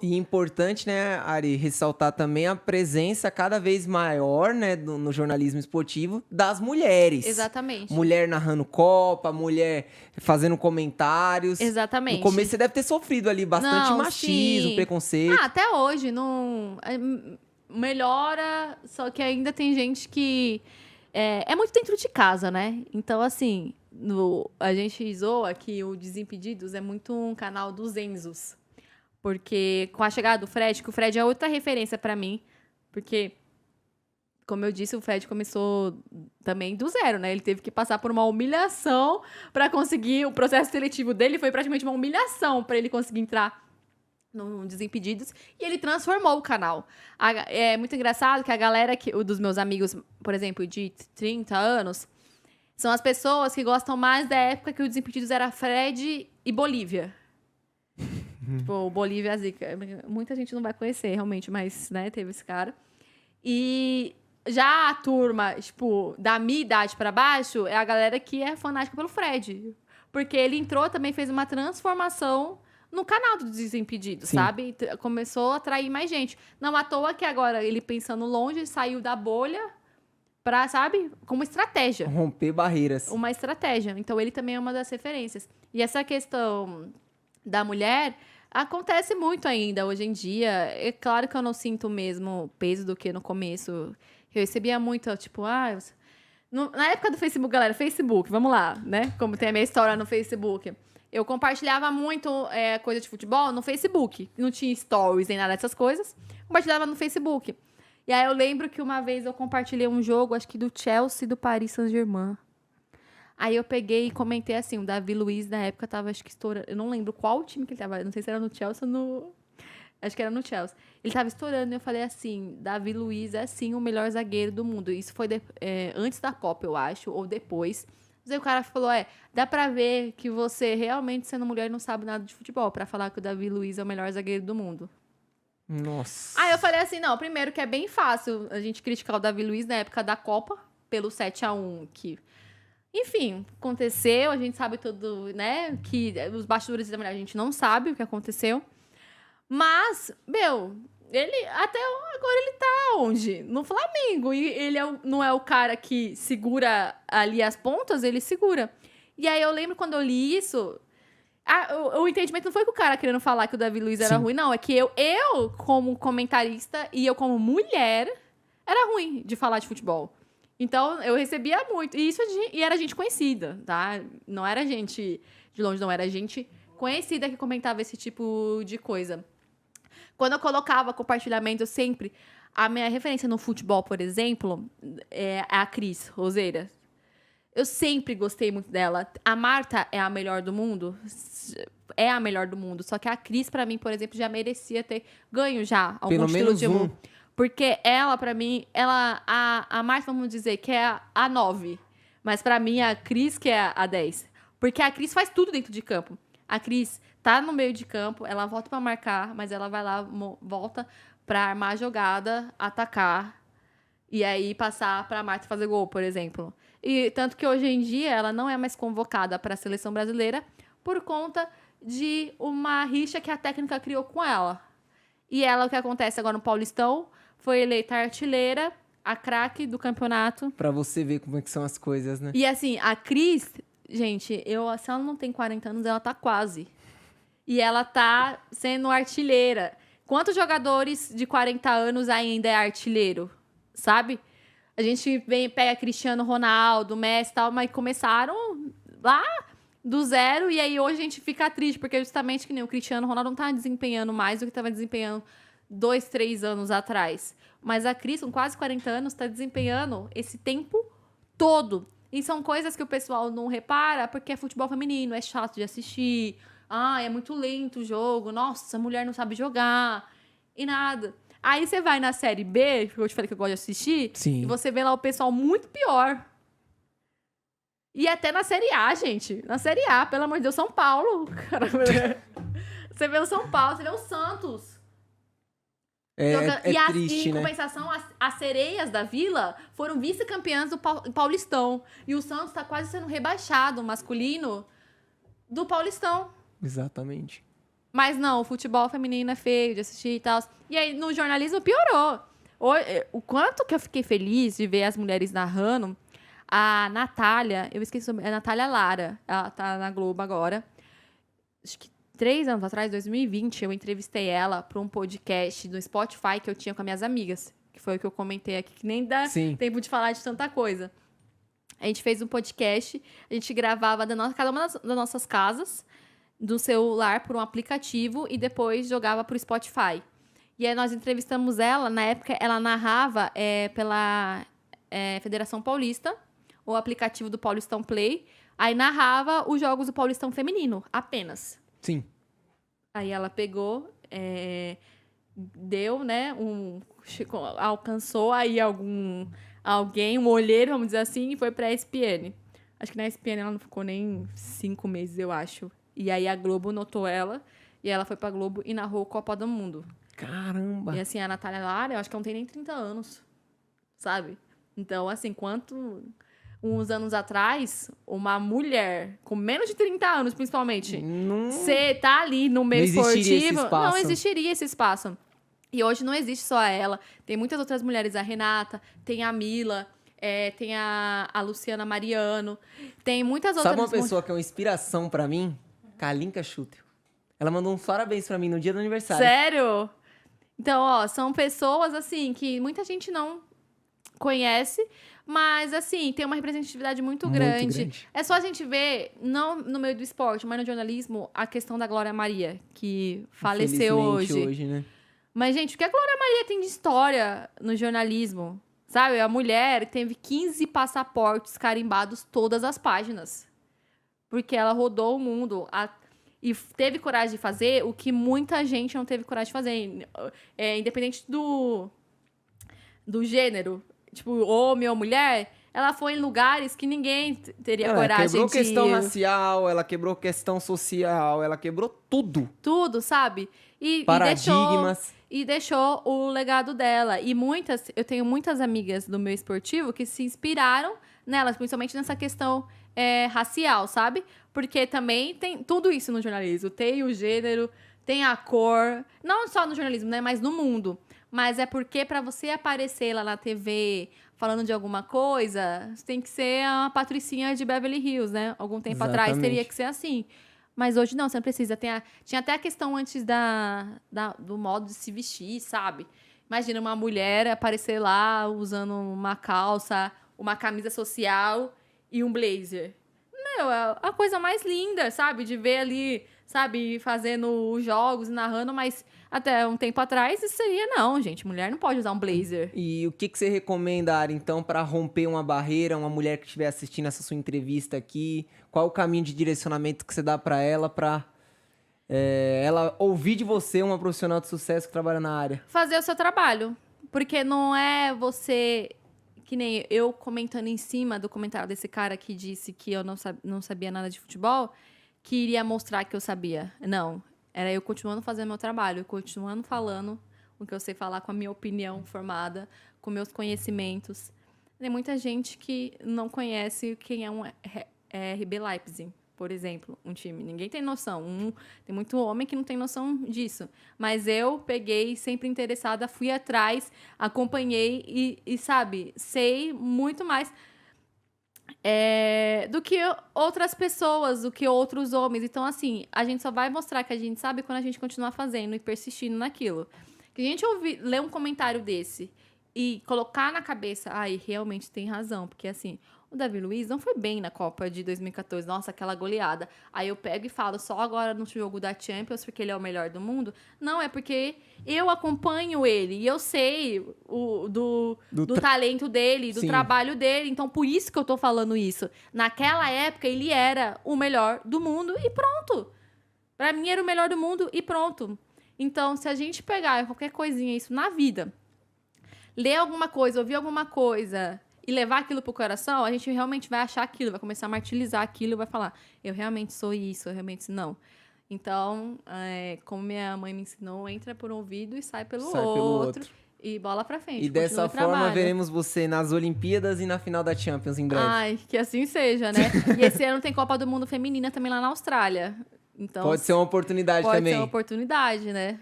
E importante, né, Ari, ressaltar também a presença cada vez maior, né, no jornalismo esportivo das mulheres. Exatamente. Mulher narrando Copa, mulher fazendo comentários. No começo Exatamente. você deve ter sofrido ali bastante Não, machismo, sim. preconceito. Até hoje não melhora, só que ainda tem gente que é muito dentro de casa, né? Então, assim, a gente zoa que o Desimpedidos é muito um canal dos Enzos. Porque com a chegada do Fred, que o Fred é outra referência pra mim, porque, como eu disse, o Fred começou também do zero, né? Ele teve que passar por uma humilhação pra conseguir. O processo seletivo dele foi praticamente uma humilhação pra ele conseguir entrar no Desimpedidos, e ele transformou o canal. É muito engraçado que a galera dos meus amigos, por exemplo, de 30 anos, são as pessoas que gostam mais da época que o Desimpedidos era Fred e Bolívia. Tipo, o Bolívia Zica. Muita gente não vai conhecer, realmente, mas, né, teve esse cara. E já a turma, tipo, da minha idade pra baixo, é a galera que é fanática pelo Fred. Porque ele entrou, também fez uma transformação no canal do Desimpedidos, sabe? Começou a atrair mais gente. Não à toa que agora, ele pensando longe, saiu da bolha pra, sabe? Como estratégia. Romper barreiras. Uma estratégia. Então, ele também é uma das referências. E essa questão da mulher acontece muito ainda hoje em dia. É claro que eu não sinto o mesmo peso do que no começo. Eu recebia muito, tipo, na época do Facebook, galera, Facebook, vamos lá, né? Como tem a minha história no Facebook. Eu compartilhava muito coisa de futebol no Facebook. Não tinha stories nem nada dessas coisas. Compartilhava no Facebook. E aí eu lembro que uma vez eu compartilhei um jogo, acho que do Chelsea e do Paris Saint-Germain. Aí eu peguei e comentei assim, o Davi Luiz na época tava, acho que estourando. Eu não lembro qual time que ele tava. Não sei se era no Chelsea ou no. Acho que era no Chelsea. Ele tava estourando e eu falei assim: Davi Luiz é sim o melhor zagueiro do mundo. Isso foi antes da Copa, eu acho, ou depois. Mas aí o cara falou: dá pra ver que você realmente, sendo mulher, não sabe nada de futebol pra falar que o Davi Luiz é o melhor zagueiro do mundo. Nossa. Aí eu falei assim: não, primeiro que é bem fácil a gente criticar o Davi Luiz na época da Copa, pelo 7-1 que. Enfim, aconteceu, a gente sabe tudo, né? Que os bastidores da mulher a gente não sabe o que aconteceu. Mas, ele até agora ele tá onde? No Flamengo. E ele não é o cara que segura ali as pontas, ele segura. E aí eu lembro quando eu li isso. O entendimento não foi que o cara querendo falar que o Davi Luiz era ruim, não. É que eu, como comentarista e eu, como mulher, era ruim de falar de futebol. Então, eu recebia muito. E era gente conhecida, tá? Não era gente de longe, não. Era gente conhecida que comentava esse tipo de coisa. Quando eu colocava compartilhamento, sempre... A minha referência no futebol, por exemplo, é a Cris Roseira. Eu sempre gostei muito dela. A Marta é a melhor do mundo? É a melhor do mundo. Só que a Cris, pra mim, por exemplo, já merecia ter ganho já algum Pelo título menos de mundo. Porque ela, pra mim, a Marta, vamos dizer, que é a 9. Mas pra mim, a Cris que é a 10. Porque a Cris faz tudo dentro de campo. A Cris tá no meio de campo, ela volta pra marcar, mas ela vai lá, volta pra armar a jogada, atacar, e aí passar pra Marta fazer gol, por exemplo. E tanto que hoje em dia ela não é mais convocada pra seleção brasileira por conta de uma rixa que a técnica criou com ela. E ela, o que acontece agora no Paulistão, foi eleita artilheira, a craque do campeonato. Pra você ver como é que são as coisas, né? E assim, a Cris, gente, se ela não tem 40 anos, ela tá quase. E ela tá sendo artilheira. Quantos jogadores de 40 anos ainda é artilheiro? Sabe? A gente pega Cristiano Ronaldo, Messi e tal, mas começaram lá do zero, e aí hoje a gente fica triste, porque justamente que nem o Cristiano Ronaldo não tá desempenhando mais do que estava desempenhando 2, 3 anos atrás. Mas a Cris, com quase 40 anos, tá desempenhando esse tempo todo. E são coisas que o pessoal não repara, porque é futebol feminino, é chato de assistir. É muito lento o jogo. Nossa, a mulher não sabe jogar. E nada. Aí você vai na Série B, que eu te falei que eu gosto de assistir, Sim. E você vê lá o pessoal muito pior. E até na Série A, gente. Na Série A, pelo amor de Deus, São Paulo. Caramba. Você vê o São Paulo, você vê o Santos. Triste, em compensação, as sereias da Vila foram vice-campeãs do Paulistão. E o Santos tá quase sendo rebaixado, masculino, do Paulistão. Exatamente. Mas não, o futebol feminino é feio de assistir e tal. E aí, no jornalismo, piorou. O quanto que eu fiquei feliz de ver as mulheres narrando. A Natália, eu esqueci o nome, é a Natália Lara. Ela tá na Globo agora. Acho que 3 anos atrás, 2020, eu entrevistei ela para um podcast do Spotify que eu tinha com as minhas amigas. Que foi o que eu comentei aqui, que nem dá tempo de falar de tanta coisa. A gente fez um podcast, a gente gravava cada uma das nossas casas, do celular por um aplicativo e depois jogava pro Spotify. E aí nós entrevistamos ela, na época ela narrava pela Federação Paulista, o aplicativo do Paulistão Play, aí narrava os jogos do Paulistão Feminino, apenas. Sim. Aí ela pegou, deu, né, alcançou aí alguém, um olheiro, vamos dizer assim, e foi pra ESPN. Acho que na ESPN ela não ficou nem 5 meses, eu acho. E aí a Globo notou ela, e ela foi pra Globo e narrou Copa do Mundo. Caramba! E assim, a Natália Lara, eu acho que ela não tem nem 30 anos, sabe? Então, assim, uns anos atrás, uma mulher com menos de 30 anos, principalmente, você tá ali no meio esportivo, não existiria esse espaço. E hoje não existe só ela. Tem muitas outras mulheres, a Renata, tem a Mila, tem a Luciana Mariano, tem muitas outras... Sabe uma pessoa que é uma inspiração pra mim? Kalinka Schutel. Ela mandou uns parabéns pra mim no dia do aniversário. Sério? Então, ó, são pessoas, assim, que muita gente não conhece, mas, assim, tem uma representatividade muito grande. É só a gente ver, não no meio do esporte, mas no jornalismo, a questão da Glória Maria, que faleceu hoje, né? Mas, gente, o que a Glória Maria tem de história no jornalismo? Sabe? A mulher teve 15 passaportes carimbados todas as páginas. Porque ela rodou o mundo e teve coragem de fazer o que muita gente não teve coragem de fazer. Independente do gênero, tipo, homem ou mulher, ela foi em lugares que ninguém teria coragem de ir. Ela quebrou questão racial, ela quebrou questão social, ela quebrou tudo. Tudo, sabe? Paradigmas. E deixou o legado dela. E eu tenho muitas amigas do meu esportivo que se inspiraram nelas, principalmente nessa questão racial, sabe? Porque também tem tudo isso no jornalismo. Tem o gênero, tem a cor. Não só no jornalismo, né? Mas no mundo. Mas é porque para você aparecer lá na TV falando de alguma coisa, você tem que ser a Patricinha de Beverly Hills, né? Algum tempo atrás teria que ser assim. Mas hoje não, você não precisa. Tinha até a questão antes do modo de se vestir, sabe? Imagina uma mulher aparecer lá usando uma calça, uma camisa social e um blazer. Meu, é a coisa mais linda, sabe? De ver ali, sabe, fazendo os jogos, narrando, mas até um tempo atrás isso seria, não, gente, mulher não pode usar um blazer. E o que você recomenda, Ari, então, para romper uma barreira, uma mulher que estiver assistindo essa sua entrevista aqui? Qual o caminho de direcionamento que você dá para ela, para ela ouvir de você, uma profissional de sucesso que trabalha na área? Fazer o seu trabalho, porque não é você... Que nem eu comentando em cima do comentário desse cara que disse que eu não sabia nada de futebol, que iria mostrar que eu sabia. Não, era eu continuando fazendo meu trabalho, continuando falando o que eu sei falar com a minha opinião formada, com meus conhecimentos. Tem muita gente que não conhece quem é um RB Leipzig, por exemplo, um time. Ninguém tem noção. Tem muito homem que não tem noção disso. Mas eu peguei, sempre interessada, fui atrás, acompanhei e sabe, sei muito mais do que outras pessoas, do que outros homens. Então, assim, a gente só vai mostrar que a gente sabe quando a gente continuar fazendo e persistindo naquilo. Que a gente ler um comentário desse e colocar na cabeça, realmente tem razão, porque assim... O Davi Luiz não foi bem na Copa de 2014. Nossa, aquela goleada. Aí eu pego e falo só agora no jogo da Champions porque ele é o melhor do mundo. Não, é porque eu acompanho ele e eu sei do talento dele, do trabalho dele. Então, por isso que eu tô falando isso. Naquela época, ele era o melhor do mundo e pronto. Pra mim, era o melhor do mundo e pronto. Então, se a gente pegar qualquer coisinha, isso na vida, ler alguma coisa, ouvir alguma coisa... e levar aquilo pro coração, a gente realmente vai achar aquilo, vai começar a martirizar aquilo, vai falar, eu realmente sou isso, eu realmente não. Então, como minha mãe me ensinou, entra por um ouvido e sai pelo outro. E bola pra frente. E dessa forma, veremos você nas Olimpíadas e na final da Champions em breve. Ai, que assim seja, né? E esse ano tem Copa do Mundo Feminina também lá na Austrália. Então, Pode ser uma oportunidade pode também. ser uma oportunidade, né?